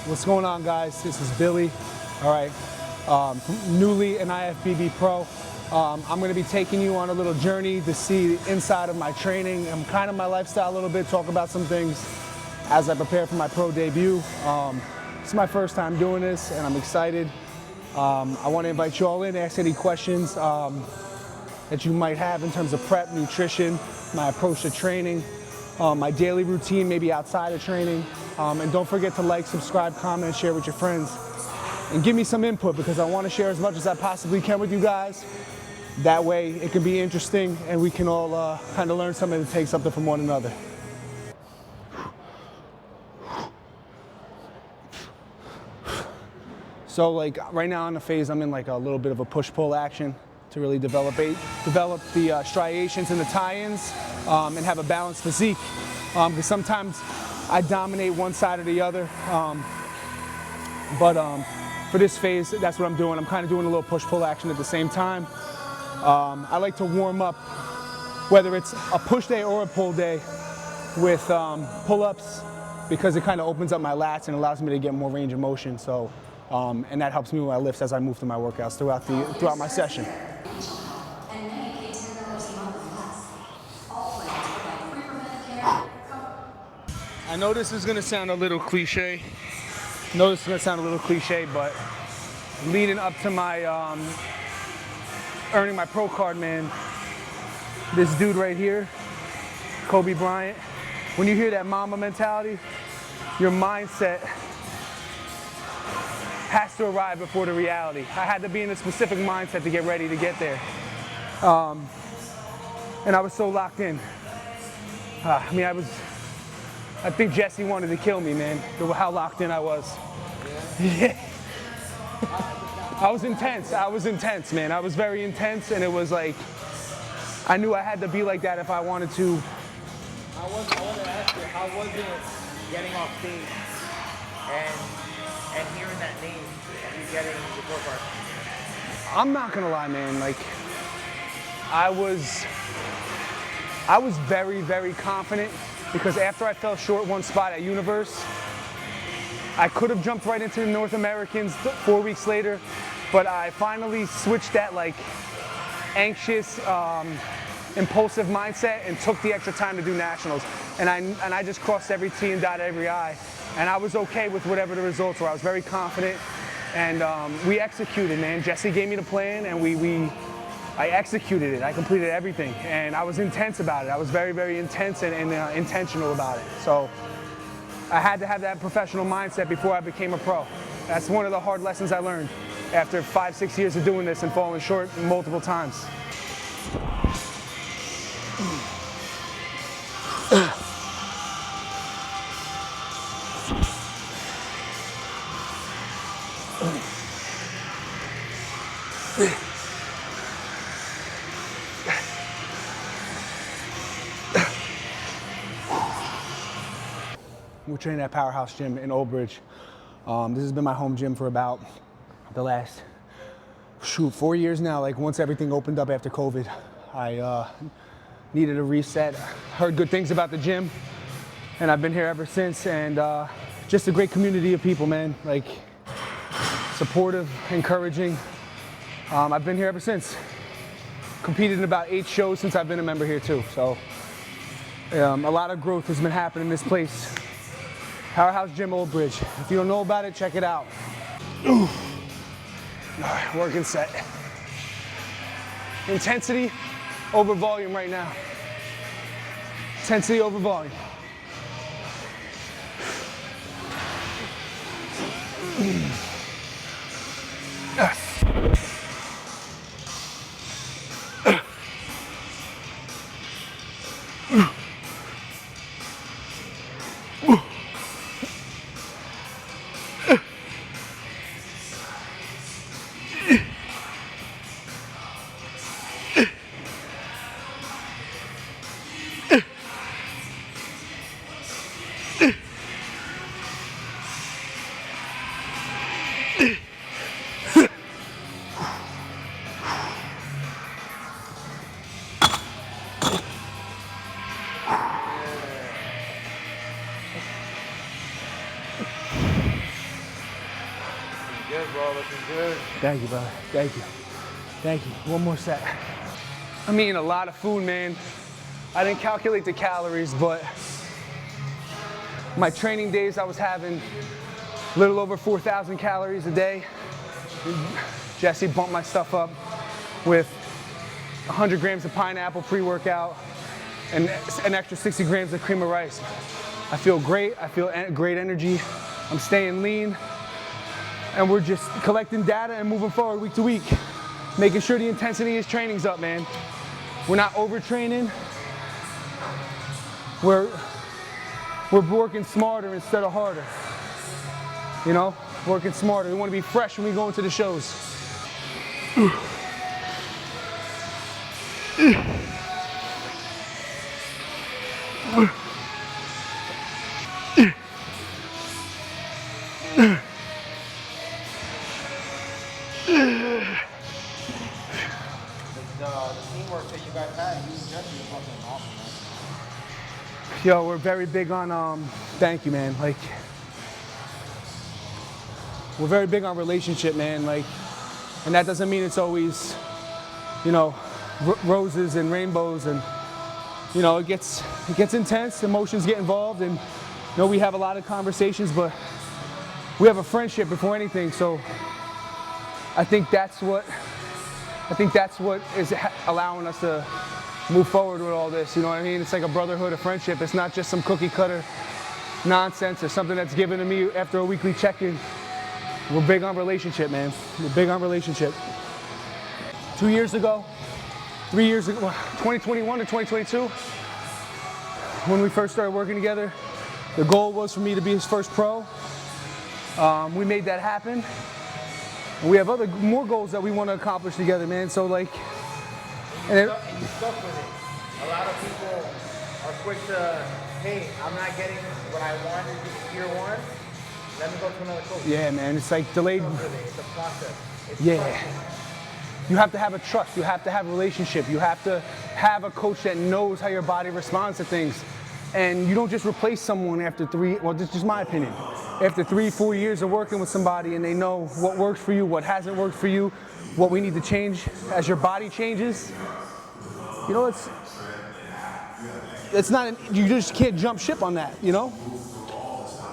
What's going on, guys? This is Billy. All right, newly an IFBB pro. I'm going to be taking you on a little journey to see the inside of my training and kind of my lifestyle a little bit, talk about some things as I prepare for my pro debut. It's my first time doing this and I'm excited. I want to invite you all in, ask any questions that you might have in terms of prep, nutrition, my approach to training, my daily routine, maybe outside of training. And don't forget to like, subscribe, comment, share with your friends. And give me some input because I want to share as much as I possibly can with you guys. That way it can be interesting and we can all kind of learn something and take something from one another. So like right now in the phase, I'm in like a little bit of a push-pull action to really develop the striations and the tie-ins and have a balanced physique. Because sometimes I dominate one side or the other. For this phase, that's what I'm doing. I'm kind of doing a little push-pull action at the same time. I like to warm up, whether it's a push day or a pull day, with pull-ups because it kind of opens up my lats and allows me to get more range of motion. So, and that helps me with my lifts as I move through my workouts throughout my session. I know this is going to sound a little cliche. But leading up to my earning my pro card, man, this dude right here, Kobe Bryant, when you hear that Mamba mentality, your mindset has to arrive before the reality. I had to be in a specific mindset to get ready to get there. And I was so locked in. I think Jesse wanted to kill me, man, how locked in I was. Yeah. I was intense, man. I was very intense, and it was like, I knew I had to be like that if I wanted to. I wanted to ask you, how was it getting off stage and hearing that name and you getting the pro card? I'm not gonna lie, man, like, I was very, very confident because after I fell short one spot at Universe, I could have jumped right into the North Americans 4 weeks later, but I finally switched that like anxious, impulsive mindset and took the extra time to do nationals. And I just crossed every T and dotted every I. And I was okay with whatever the results were. I was very confident and we executed, man. Jesse gave me the plan and I executed it. I completed everything and I was intense about it. I was very, very intense and intentional about it. So I had to have that professional mindset before I became a pro. That's one of the hard lessons I learned after 5-6 years of doing this and falling short multiple times. We're training at Powerhouse Gym in Old Bridge. This has been my home gym for about the last, 4 years now. Like once everything opened up after COVID, I needed a reset. Heard good things about the gym and I've been here ever since, and just a great community of people, man. Like supportive, encouraging. I've been here ever since. Competed in about 8 shows since I've been a member here too. So a lot of growth has been happening in this place. Powerhouse Gym, Old Bridge. If you don't know about it, check it out. Ooh. All right, working set. Intensity over volume right now. Intensity over volume. good, bro. Looking good. Thank you, brother. Thank you. Thank you. One more set. I'm eating a lot of food, man. I didn't calculate the calories, but my training days I was having a little over 4,000 calories a day. Jesse bumped my stuff up with 100 grams of pineapple pre-workout and an extra 60 grams of cream of rice. I feel great. I feel great energy. I'm staying lean. And we're just collecting data and moving forward week to week, making sure the intensity is training's up, man. We're not overtraining. We're working smarter instead of harder. You know, working smarter. We want to be fresh when we go into the shows. The teamwork that you guys had, you and Jesse was fucking awesome, man. Yo, we're very big on, thank you, man. Like, we're very big on relationship, man. Like, and that doesn't mean it's always, you know, roses and rainbows, and you know, it gets intense. Emotions get involved, and you know, we have a lot of conversations, but we have a friendship before anything. So I think that's what is allowing us to move forward with all this. You know what I mean? It's like a brotherhood, a friendship. It's not just some cookie cutter nonsense or something that's given to me after a weekly check-in. We're big on relationship, man. We're big on relationship. 2 years ago, 3 years ago, 2021 to 2022, when we first started working together, the goal was for me to be his first pro. We made that happen. And we have more goals that we want to accomplish together, man. So like, and you stuck with it. A lot of people are quick to, hey, I'm not getting what I wanted year one. Let me go to another coach. Yeah, man. It's like delayed. It's a process. It's You have to have a trust. You have to have a relationship. You have to have a coach that knows how your body responds to things. And you don't just replace someone after this is just my opinion. After 3-4 years of working with somebody and they know what works for you, what hasn't worked for you, what we need to change as your body changes, you know, it's not, you just can't jump ship on that, you know?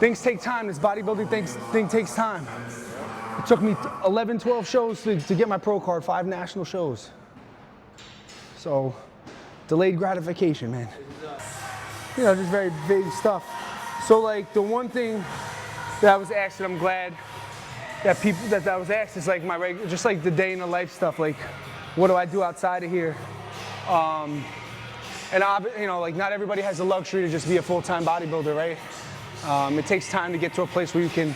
Things take time. This bodybuilding thing takes time. It took me 11, 12 shows to get my pro card, 5 national shows. So, delayed gratification, man. You know, just very big stuff. So like the one thing that I was asked, and I'm glad that I was asked, is like just like the day in the life stuff. Like, what do I do outside of here? And you know, like not everybody has the luxury to just be a full-time bodybuilder, right? It takes time to get to a place where you can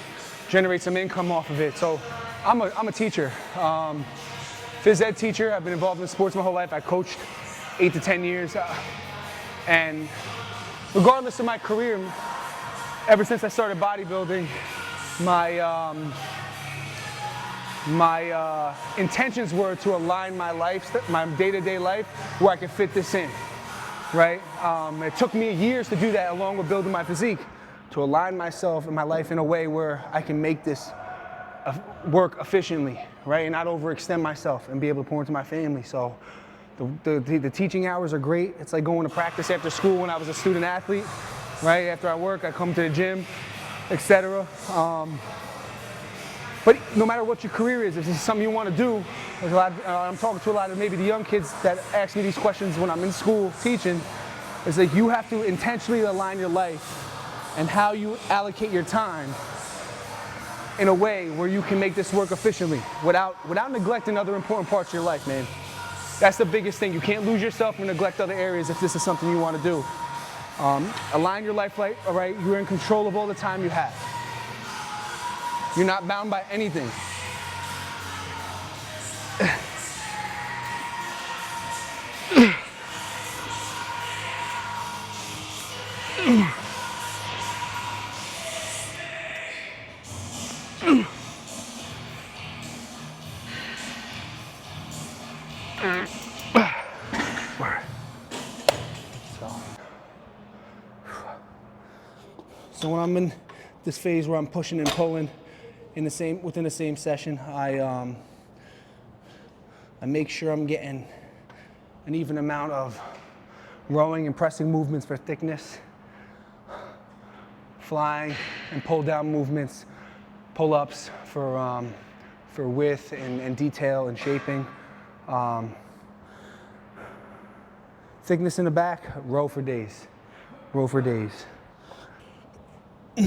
generate some income off of it. So I'm a teacher, phys ed teacher. I've been involved in sports my whole life. I coached 8 to 10 years, and regardless of my career, ever since I started bodybuilding, my intentions were to align my life, my day-to-day life, where I could fit this in, right? It took me years to do that, along with building my physique, to align myself and my life in a way where I can make this work efficiently, right? And not overextend myself and be able to pour into my family. So the teaching hours are great. It's like going to practice after school when I was a student athlete, right? After I work, I come to the gym, etc. But no matter what your career is, if this is something you want to do, there's a lot. I'm talking to a lot of maybe the young kids that ask me these questions when I'm in school teaching. It's like you have to intentionally align your life and how you allocate your time in a way where you can make this work efficiently without neglecting other important parts of your life, man. That's the biggest thing. You can't lose yourself and neglect other areas if this is something you want to do. Align your life right, all right? You're in control of all the time you have. You're not bound by anything. So when I'm in this phase where I'm pushing and pulling, within the same session, I make sure I'm getting an even amount of rowing and pressing movements for thickness, flying and pull down movements, pull-ups for width and detail and shaping. Thickness in the back, row for days. Row for days. That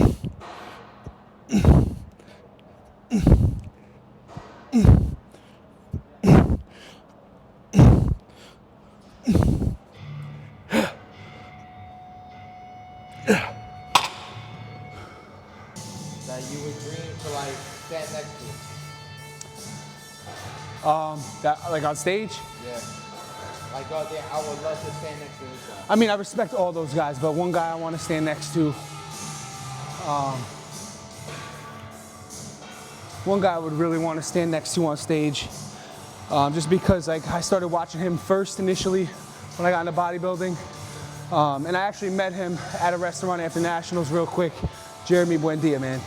you would dream to like stand next to? That, like on stage? Yeah. Like, oh, yeah, I would love to stand next to this guy. I mean, I respect all those guys, but one guy I want to stand next to, one guy I would really want to stand next to on stage, just because like I started watching him first initially when I got into bodybuilding, and I actually met him at a restaurant after nationals real quick. Jeremy Buendia, man.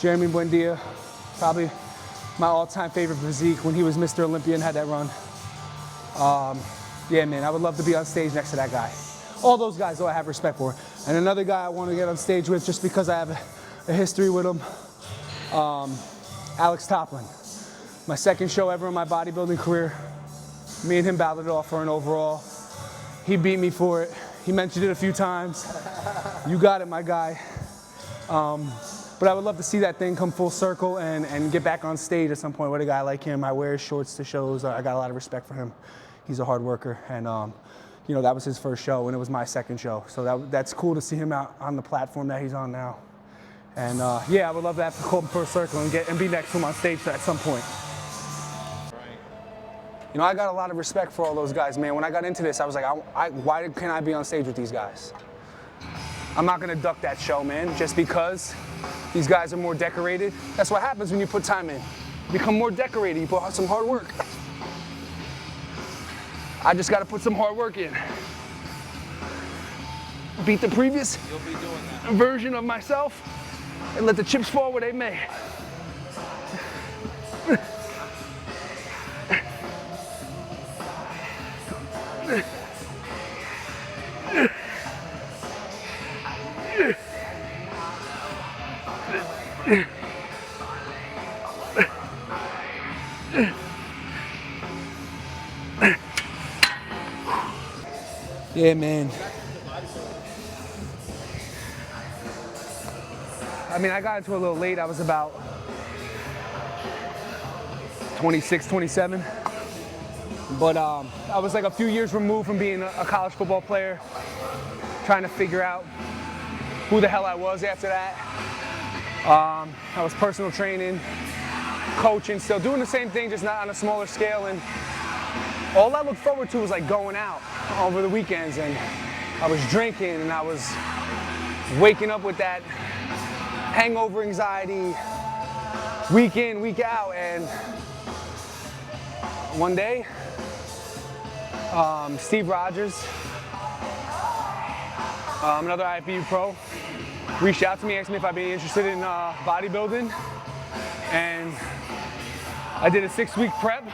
Jeremy Buendia, probably my all-time favorite physique when he was Mr. Olympia and had that run. Yeah, man, I would love to be on stage next to that guy. All those guys, though, I have respect for. And another guy I want to get on stage with, just because I have a history with him, Alex Toplin. My second show ever in my bodybuilding career. Me and him battled it off for an overall. He beat me for it. He mentioned it a few times. You got it, my guy. But I would love to see that thing come full circle and get back on stage at some point with a guy like him. I wear his shorts to shows. I got a lot of respect for him. He's a hard worker, and you know, that was his first show, and it was my second show. So that's cool to see him out on the platform that he's on now. And yeah, I would love to have to call him full circle and be next to him on stage at some point. You know, I got a lot of respect for all those guys, man. When I got into this, I was like, why can't I be on stage with these guys? I'm not gonna duck that show, man, just because these guys are more decorated. That's what happens when you put time in. You become more decorated, you put some hard work. I just gotta put some hard work in. Beat the previous version of myself and let the chips fall where they may. Yeah, man. I mean, I got into it a little late. I was about 26, 27. But I was like a few years removed from being a college football player, trying to figure out who the hell I was after that. I was personal training, coaching, still doing the same thing, just not on a smaller scale. And all I looked forward to was like going out over the weekends, and I was drinking, and I was waking up with that hangover anxiety week in, week out. And one day, Steve Rogers, another IFBB pro, reached out to me, asked me if I'd be interested in bodybuilding, and I did a 6-week prep.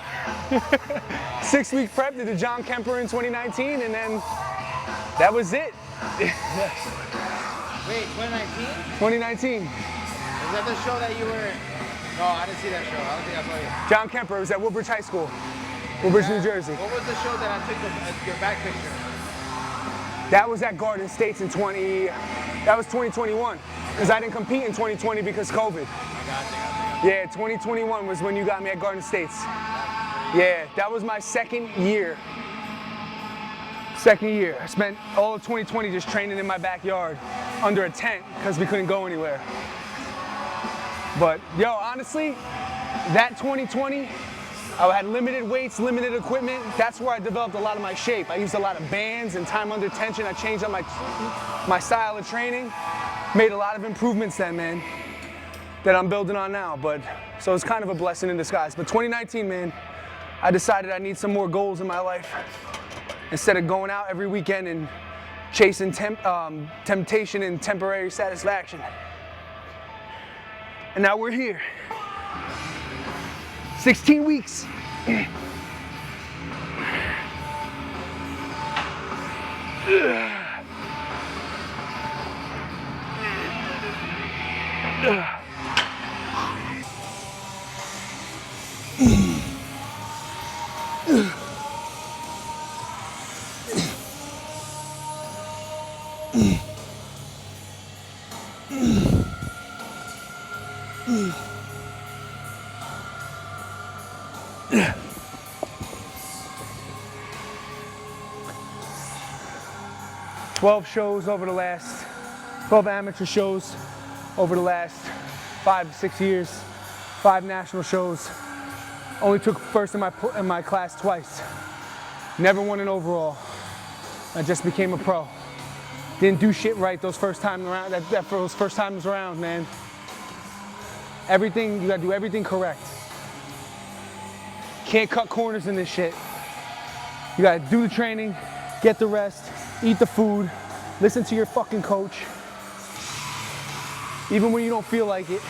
6-week prep, did the John Kemper in 2019, and then that was it. Wait, 2019? 2019. Was that the show that you were? No, I didn't see that show. I don't think I saw you. John Kemper, it was at Woodbridge High School, Woodbridge, New Jersey. What was the show that I took your back picture? That was at Garden States in that was 2021, because I didn't compete in 2020 because COVID. I got you. Yeah, 2021 was when you got me at Garden States. Yeah, that was my second year. I spent all of 2020 just training in my backyard under a tent because we couldn't go anywhere. But yo, honestly, that 2020, I had limited weights, limited equipment. That's where I developed a lot of my shape. I used a lot of bands and time under tension. I changed up my style of training. Made a lot of improvements then, man, that I'm building on now. But so it's kind of a blessing in disguise. But 2019, man, I decided I need some more goals in my life. Instead of going out every weekend and chasing temptation and temporary satisfaction. And now we're here. 16 weeks. Shows over the last, 12 amateur shows over the last 5 to 6 years, 5 national shows. Only took first in my class twice. Never won an overall. I just became a pro. Didn't do shit right those first times around. Those first times around, man. Everything, you gotta do everything correct. Can't cut corners in this shit. You gotta do the training, get the rest, eat the food, listen to your fucking coach. Even when you don't feel like it.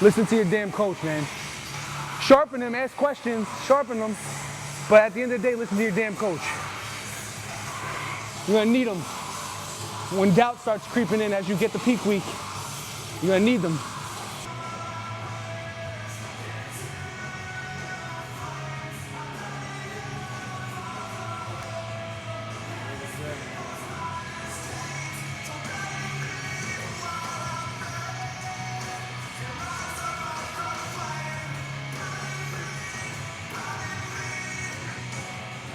Listen to your damn coach, man. Sharpen them, ask questions, sharpen them. But at the end of the day, listen to your damn coach. You're gonna need them. When doubt starts creeping in as you get the peak week, you're gonna need them.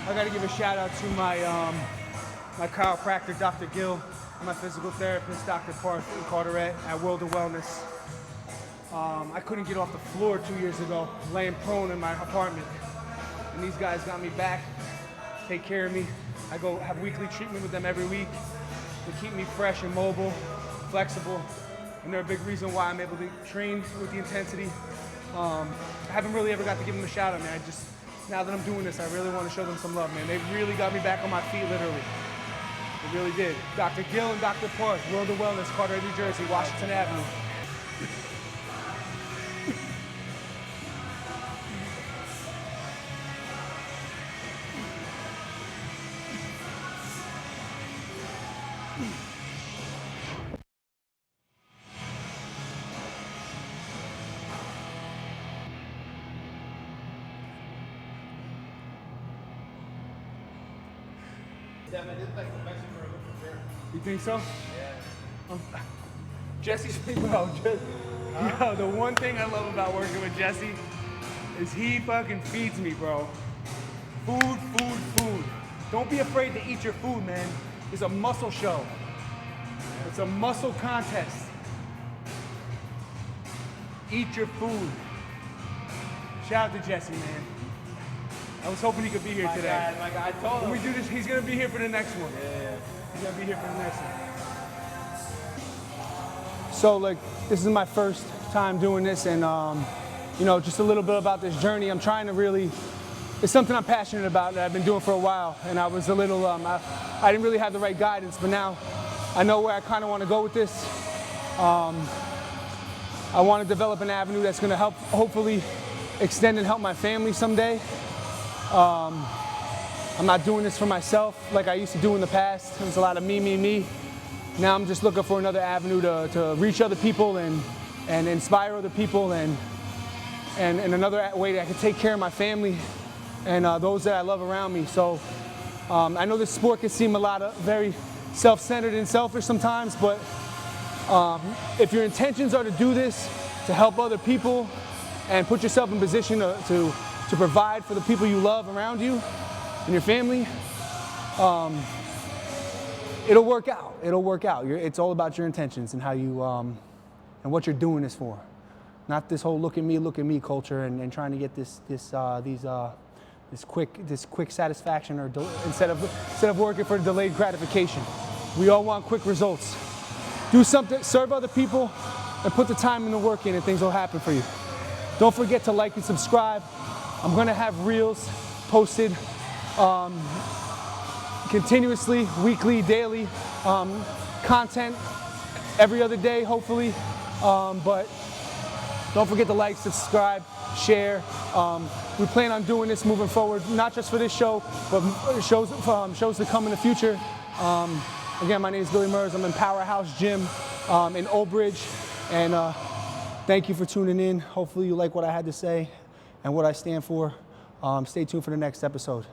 I gotta give a shout out to my chiropractor, Dr. Gill, and my physical therapist, Dr. Carteret at World of Wellness. I couldn't get off the floor 2 years ago, laying prone in my apartment. And these guys got me back, take care of me. I go have weekly treatment with them every week. They keep me fresh and mobile, flexible, and they're a big reason why I'm able to train with the intensity. I haven't really ever got to give them a shout out, man. Now that I'm doing this, I really want to show them some love, man. They really got me back on my feet, literally. They really did. Dr. Gill and Dr. Park, World of Wellness, Carteret, New Jersey, Washington Avenue. You think so? Yeah. Jesse's bro. Yo, the one thing I love about working with Jesse is he fucking feeds me, bro. Food, food, food. Don't be afraid to eat your food, man. It's a muscle show. It's a muscle contest. Eat your food. Shout out to Jesse, man. I was hoping he could be here today. My guy told him. When we do this, he's gonna be here for the next one. Yeah. He's gonna be here for the next one. So, like, this is my first time doing this, and you know, just a little bit about this journey. I'm trying to really, it's something I'm passionate about that I've been doing for a while, and I was a little, I didn't really have the right guidance, but now I know where I kind of want to go with this. I want to develop an avenue that's going to help, hopefully, extend and help my family someday. I'm not doing this for myself like I used to do in the past. It was a lot of me, me, me. Now I'm just looking for another avenue to reach other people and inspire other people and another way that I can take care of my family and those that I love around me. So I know this sport can seem a lot of very self-centered and selfish sometimes, but if your intentions are to do this, to help other people and put yourself in position to provide for the people you love around you and your family, it'll work out. It'll work out. It's all about your intentions and how you and what you're doing this for. Not this whole look at me culture and trying to get this quick satisfaction or instead of working for delayed gratification. We all want quick results. Do something, serve other people, and put the time and the work in, and things will happen for you. Don't forget to like and subscribe. I'm gonna have reels posted continuously, weekly, daily, content every other day, hopefully. But don't forget to like, subscribe, share. We plan on doing this moving forward, not just for this show, but shows to come in the future. Again, my name is Billy Murs. I'm in Powerhouse Gym in Old Bridge. And thank you for tuning in. Hopefully you like what I had to say and what I stand for. Stay tuned for the next episode.